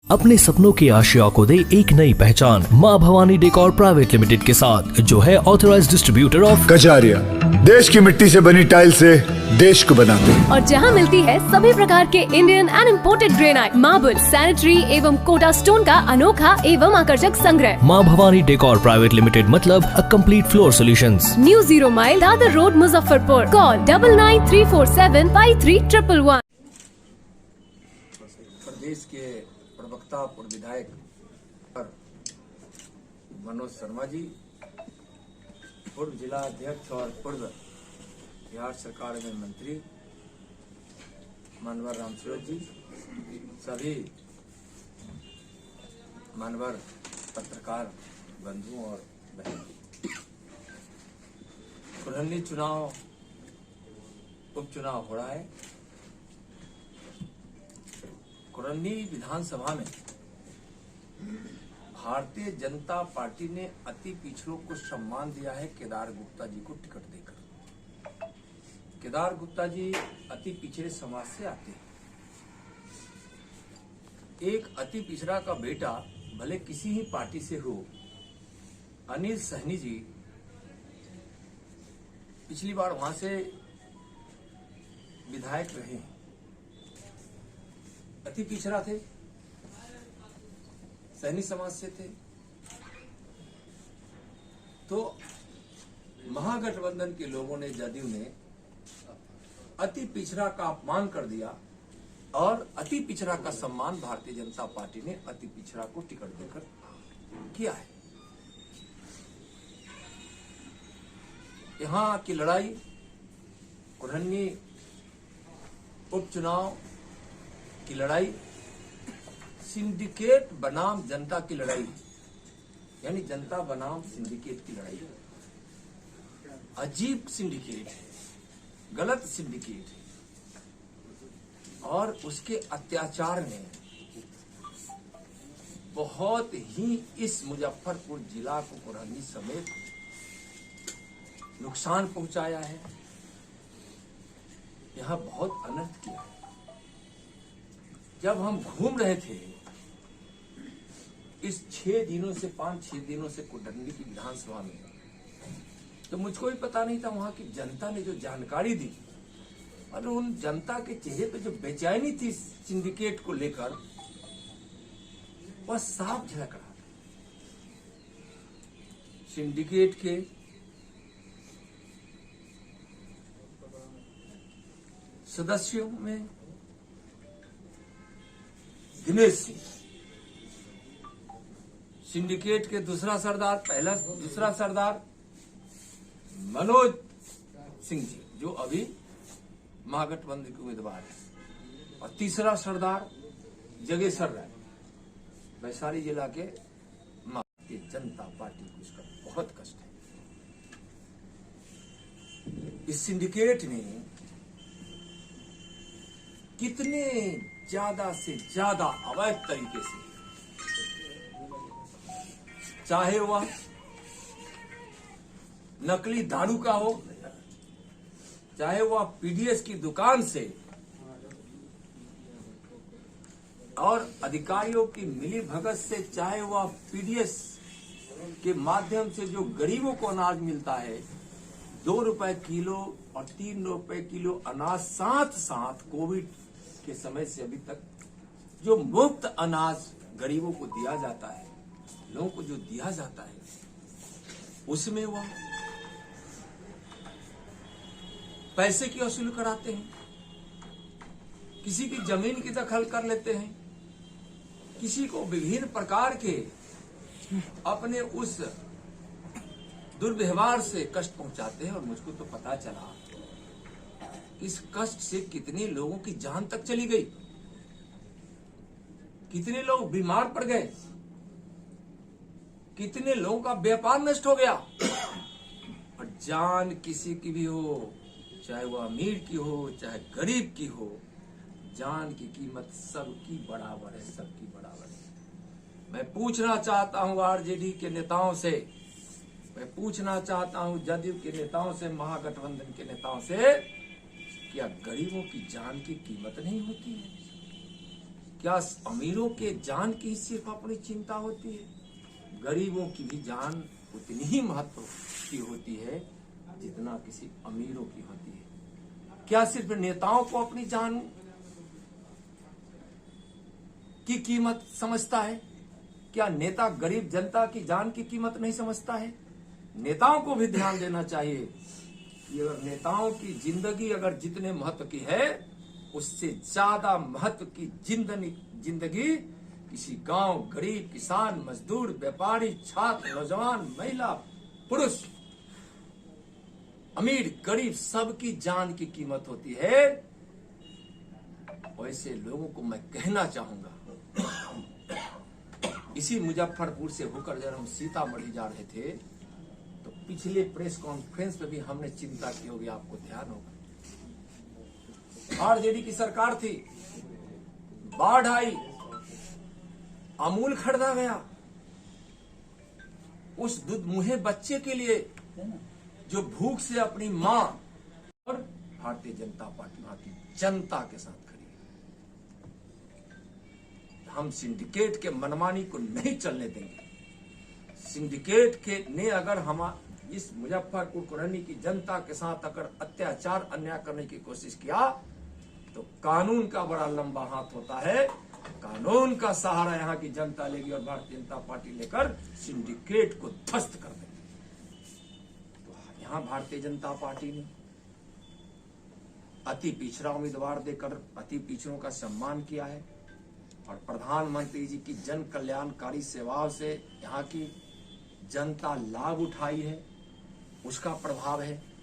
अपने सपनों की आशिया को दे एक नई पहचान माँ भवानी डेकोर प्राइवेट लिमिटेड के साथ, जो है ऑथराइज्ड डिस्ट्रीब्यूटर ऑफ कजारिया। देश की मिट्टी से बनी टाइल से देश को बनाते हैं। और जहाँ मिलती है सभी प्रकार के Indian and imported granite, marble, sanitary एवं कोटा स्टोन का अनोखा एवं आकर्षक संग्रह। माँ भवानी डेकोर प्राइवेट लिमिटेड मतलब a complete floor solutions. New 0 mile Dadar road, Muzaffarpur. Call 9934753111। प्रदेश के प्रवक्ता पूर्व विधायक मनोज शर्मा जी, पूर्व जिला अध्यक्ष और पूर्व बिहार सरकार में मंत्री मानवर रामसूरत जी, सभी मानवर पत्रकार बंधुओं और बहनों, कुरहनी चुनाव उपचुनाव हो रहा है। कुरहनी विधानसभा में भारतीय जनता पार्टी ने अति पिछड़ों को सम्मान दिया है केदार गुप्ता जी को टिकट देकर। केदार गुप्ता जी अति पिछड़े समाज से आते हैं। एक अति पिछड़ा का बेटा भले किसी ही पार्टी से हो, अनिल सहनी जी पिछली बार वहां से विधायक रहे हैं, अति पिछड़ा थे, सैनी समाज से थे। तो महागठबंधन के लोगों ने, जदयू ने अति पिछड़ा का अपमान कर दिया और अति पिछड़ा का सम्मान भारतीय जनता पार्टी ने अति पिछड़ा को टिकट देकर किया है। यहां की लड़ाई कुरहनी उपचुनाव की लड़ाई सिंडिकेट बनाम जनता की लड़ाई, यानी जनता बनाम सिंडिकेट की लड़ाई। अजीब सिंडिकेट है, गलत सिंडिकेट है और उसके अत्याचार ने बहुत ही इस मुजफ्फरपुर जिला को, कुरहनी समेत नुकसान पहुंचाया है। यहां बहुत अनर्थ किया है। जब हम घूम रहे थे इस 5-6 दिनों से कुरहनी की विधानसभा में, तो मुझको भी पता नहीं था वहां की जनता ने जो जानकारी दी और उन जनता के चेहरे पे जो बेचैनी थी सिंडिकेट को लेकर, वह साफ झलक रहा था। सिंडिकेट के सदस्यों में दिनेश सिंह, सिंडिकेट के दूसरा सरदार मनोज सिंह जी, जो अभी महागठबंधन के उम्मीदवार है, और तीसरा सरदार जगेश्वर राय, वैशाली जिला के। भारतीय जनता पार्टी को इसका बहुत कष्ट है। इस सिंडिकेट ने कितने ज्यादा से ज्यादा अवैध तरीके से, चाहे वह नकली दारू का हो, चाहे वह पीडीएस की दुकान से और अधिकारियों की मिली भगत से, चाहे वह पीडीएस के माध्यम से जो गरीबों को अनाज मिलता है 2 रुपए किलो और 3 रुपए किलो अनाज, साथ कोविड के समय से अभी तक जो मुफ्त अनाज गरीबों को दिया जाता है, लोगों को जो दिया जाता है, उसमें वह पैसे की वसूल कराते हैं, किसी की जमीन की दखल कर लेते हैं, किसी को विभिन्न प्रकार के अपने उस दुर्व्यवहार से कष्ट पहुंचाते हैं। और मुझको तो पता चला इस कष्ट से कितने लोगों की जान तक चली गई, कितने लोग बीमार पड़ गए, कितने लोगों का व्यापार नष्ट हो गया। और जान किसी की भी हो, चाहे वो अमीर की हो चाहे गरीब की हो, जान की कीमत सबकी बराबर है, सबकी बराबर है। मैं पूछना चाहता हूं आरजेडी के नेताओं से, मैं पूछना चाहता हूं जदयू के नेताओं से, महागठबंधन के नेताओं से, क्या गरीबों की जान की कीमत नहीं होती है? क्या अमीरों के जान की ही सिर्फ अपनी चिंता होती है? गरीबों की भी जान उतनी ही महत्व की होती है जितना किसी अमीरों की होती है। क्या सिर्फ नेताओं को अपनी जान की कीमत समझता है? क्या नेता गरीब जनता की जान की कीमत नहीं समझता है? नेताओं को भी ध्यान देना चाहिए कि अगर नेताओं की जिंदगी अगर जितने महत्व की है, उससे ज्यादा महत्व की जिंदगी किसी गांव, गरीब, किसान, मजदूर, व्यापारी, छात्र, नौजवान, महिला, पुरुष, अमीर, गरीब, सबकी जान की कीमत होती है। वैसे लोगों को मैं कहना चाहूंगा, इसी मुजफ्फरपुर से होकर जब हम सीतामढ़ी जा रहे थे तो पिछले प्रेस कॉन्फ्रेंस पे भी हमने चिंता की होगी, आपको ध्यान होगा। आरजेडी की सरकार थी, बाढ़ आई, अमूल खरीदा गया। उस दुधमुहे बच्चे के लिए जो भूख से अपनी मां, और भारतीय जनता पार्टी वहां की जनता के साथ खड़ी है। हम सिंडिकेट के मनमानी को नहीं चलने देंगे। सिंडिकेट के ने अगर हम इस मुजफ्फरपुर कुरहनी की जनता के साथ अगर अत्याचार, अन्याय करने की कोशिश किया तो कानून का बड़ा लंबा हाथ होता है। कानून का सहारा यहाँ की जनता लेगी और भारतीय जनता पार्टी लेकर सिंडिकेट को ध्वस्त कर देगी। तो यहाँ भारतीय जनता पार्टी ने अति पिछड़ा उम्मीदवार देकर अति पिछड़ों का सम्मान किया है और प्रधानमंत्री जी की जन कल्याणकारी सेवाओं से यहाँ की जनता लाभ उठाई है, उसका प्रभाव है।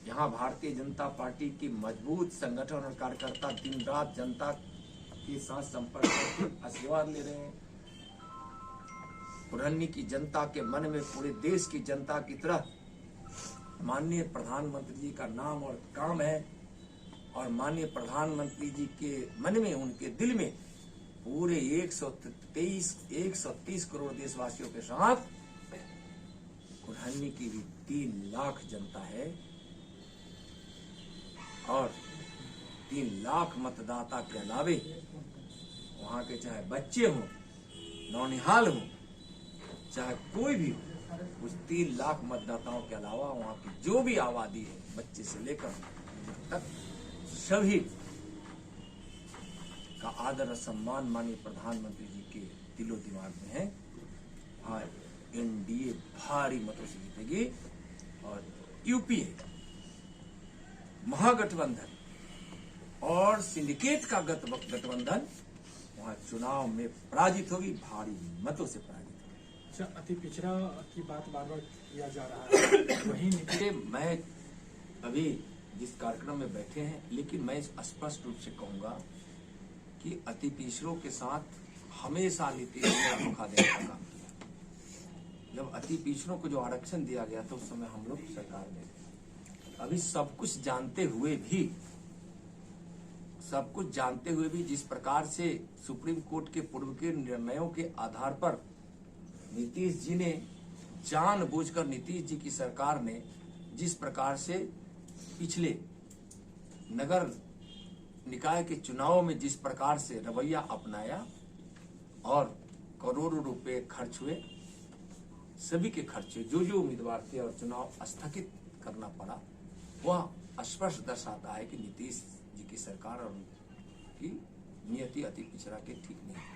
यहाँ भारतीय जनता पार्टी की मजबूत संगठन और कार्यकर्ता दिन रात जनता के साथ संपर्क करके आशीर्वाद ले रहे हैं। कुरहनी की जनता के मन में पूरे देश की जनता की तरह माननीय प्रधानमंत्री जी का नाम और काम है और माननीय प्रधानमंत्री जी के मन में, उनके दिल में पूरे 130 करोड़ देशवासियों के साथ कुरहनी की भी 3 लाख जनता है और 3 लाख मतदाता के अलावे वहां के चाहे बच्चे हों, नौनिहाल हों, चाहे कोई भी हो, उस 3 लाख मतदाताओं के अलावा वहां की जो भी आबादी है, बच्चे से लेकर तक, सभी का आदर और सम्मान माननीय प्रधानमंत्री जी के दिलो दिमाग में है। हाँ, एनडीए भारी मतों से जीतेगी और यूपीए, महागठबंधन और सिंडिकेट का गठबंधन वहां चुनाव में पराजित होगी, भारी मतों से पराजित होगी। अच्छा, अति पिछड़ा की बात बार बार किया जा रहा है, वही मैं अभी जिस कार्यक्रम में बैठे हैं, लेकिन मैं स्पष्ट रूप से कहूंगा कि अति पिछड़ों के साथ हमेशा नीतीश ने धोखा देने का काम किया। जब अति पिछड़ों को जो आरक्षण दिया गया था उस समय हम लोग सरकार में थे। अभी सब कुछ जानते हुए भी जिस प्रकार से सुप्रीम कोर्ट के पूर्व के निर्णयों के आधार पर नीतीश जी ने जानबूझकर, नीतीश जी की सरकार ने जिस प्रकार से पिछले नगर निकाय के चुनाव में जिस प्रकार से रवैया अपनाया और करोड़ों रुपए खर्च हुए, सभी के खर्चे जो उम्मीदवार थे और चुनाव स्थगित करना पड़ा, वह स्पष्ट दर्शाता है कि नीतीश जी की सरकार और उनकी नियति अति पिछड़ा के ठीक नहीं।